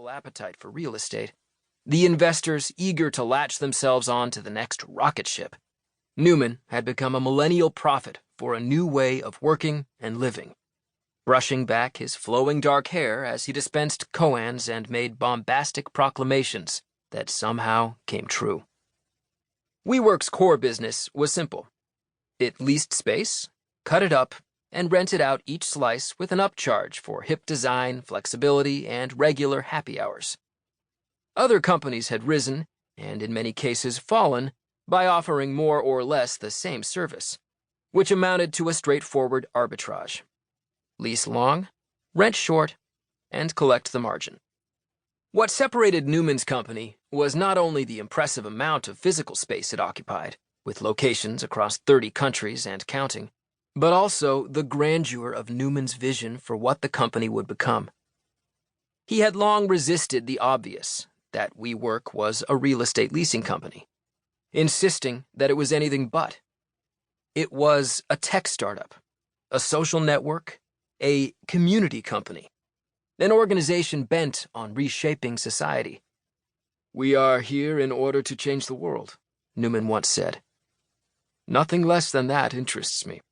insatiable appetite for real estate, the investors eager to latch themselves on to the next rocket ship. Neumann had become a millennial prophet for a new way of working and living, brushing back his flowing dark hair as he dispensed koans and made bombastic proclamations that somehow came true. WeWork's core business was simple. It leased space, cut it up, and rented out each slice with an upcharge for hip design, flexibility, and regular happy hours. Other companies had risen, and in many cases fallen, by offering more or less the same service, which amounted to a straightforward arbitrage. Lease long, rent short, and collect the margin. What separated Neumann's company was not only the impressive amount of physical space it occupied, with locations across 30 countries and counting, but also the grandeur of Neumann's vision for what the company would become. He had long resisted the obvious, that WeWork was a real estate leasing company, insisting that it was anything but. It was a tech startup, a social network, a community company, an organization bent on reshaping society. "We are here in order to change the world," Neumann once said. "Nothing less than that interests me."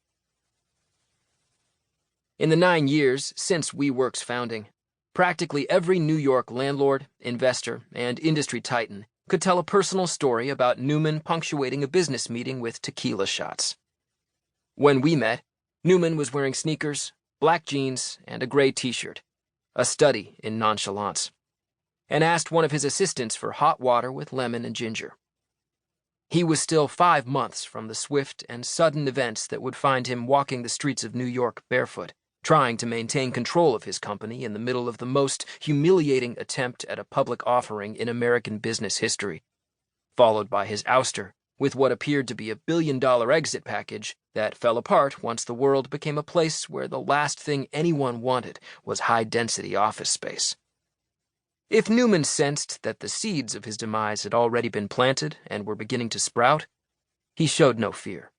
In the 9 years since WeWork's founding, practically every New York landlord, investor, and industry titan could tell a personal story about Neumann punctuating a business meeting with tequila shots. When we met, Neumann was wearing sneakers, black jeans, and a gray t-shirt, a study in nonchalance, and asked one of his assistants for hot water with lemon and ginger. He was still 5 months from the swift and sudden events that would find him walking the streets of New York barefoot, trying to maintain control of his company in the middle of the most humiliating attempt at a public offering in American business history, followed by his ouster with what appeared to be a billion-dollar exit package that fell apart once the world became a place where the last thing anyone wanted was high-density office space. If Neumann sensed that the seeds of his demise had already been planted and were beginning to sprout, he showed no fear.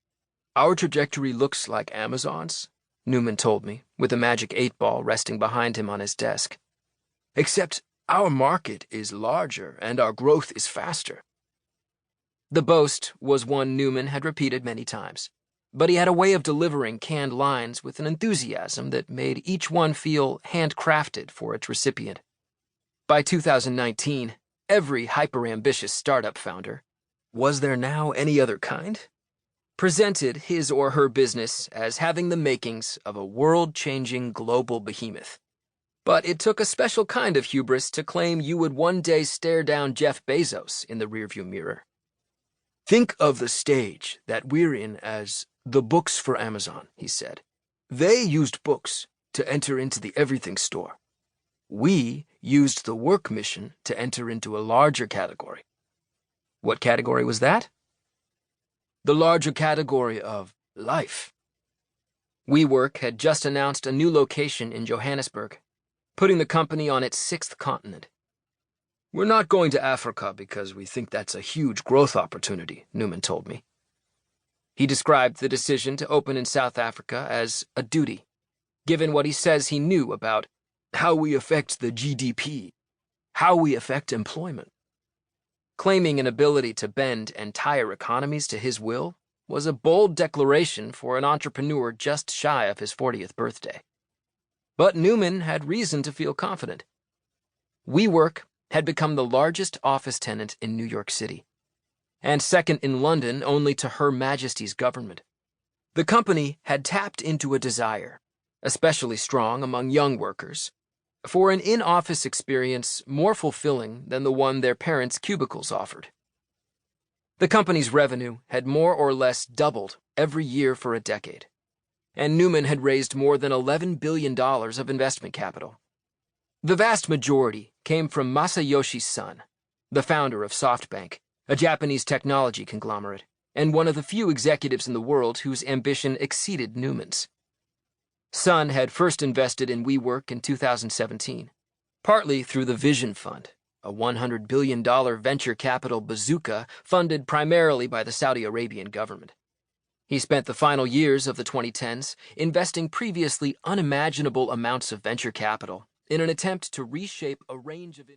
"Our trajectory looks like Amazon's," Neumann told me, with a magic 8-ball resting behind him on his desk. "Except our market is larger and our growth is faster." The boast was one Neumann had repeated many times, but he had a way of delivering canned lines with an enthusiasm that made each one feel handcrafted for its recipient. By 2019, every hyper-ambitious startup founder, was there now any other kind, presented his or her business as having the makings of a world-changing global behemoth. But it took a special kind of hubris to claim you would one day stare down Jeff Bezos in the rearview mirror. "Think of the stage that we're in as the books for Amazon," he said. "They used books to enter into the everything store. We used the work mission to enter into a larger category." What category was that? The larger category of life. WeWork had just announced a new location in Johannesburg, putting the company on its 6th continent. "We're not going to Africa because we think that's a huge growth opportunity," Neumann told me. He described the decision to open in South Africa as a duty, given what he says he knew about how we affect the GDP, how we affect employment. Claiming an ability to bend entire economies to his will was a bold declaration for an entrepreneur just shy of his 40th birthday. But Neumann had reason to feel confident. WeWork had become the largest office tenant in New York City, and second in London only to Her Majesty's government. The company had tapped into a desire, especially strong among young workers, for an in-office experience more fulfilling than the one their parents' cubicles offered. The company's revenue had more or less doubled every year for a decade, and Neumann had raised more than $11 billion of investment capital. The vast majority came from Masayoshi Son, the founder of SoftBank, a Japanese technology conglomerate, and one of the few executives in the world whose ambition exceeded Neumann's. Son had first invested in WeWork in 2017, partly through the Vision Fund, a $100 billion venture capital bazooka funded primarily by the Saudi Arabian government. He spent the final years of the 2010s investing previously unimaginable amounts of venture capital in an attempt to reshape a range of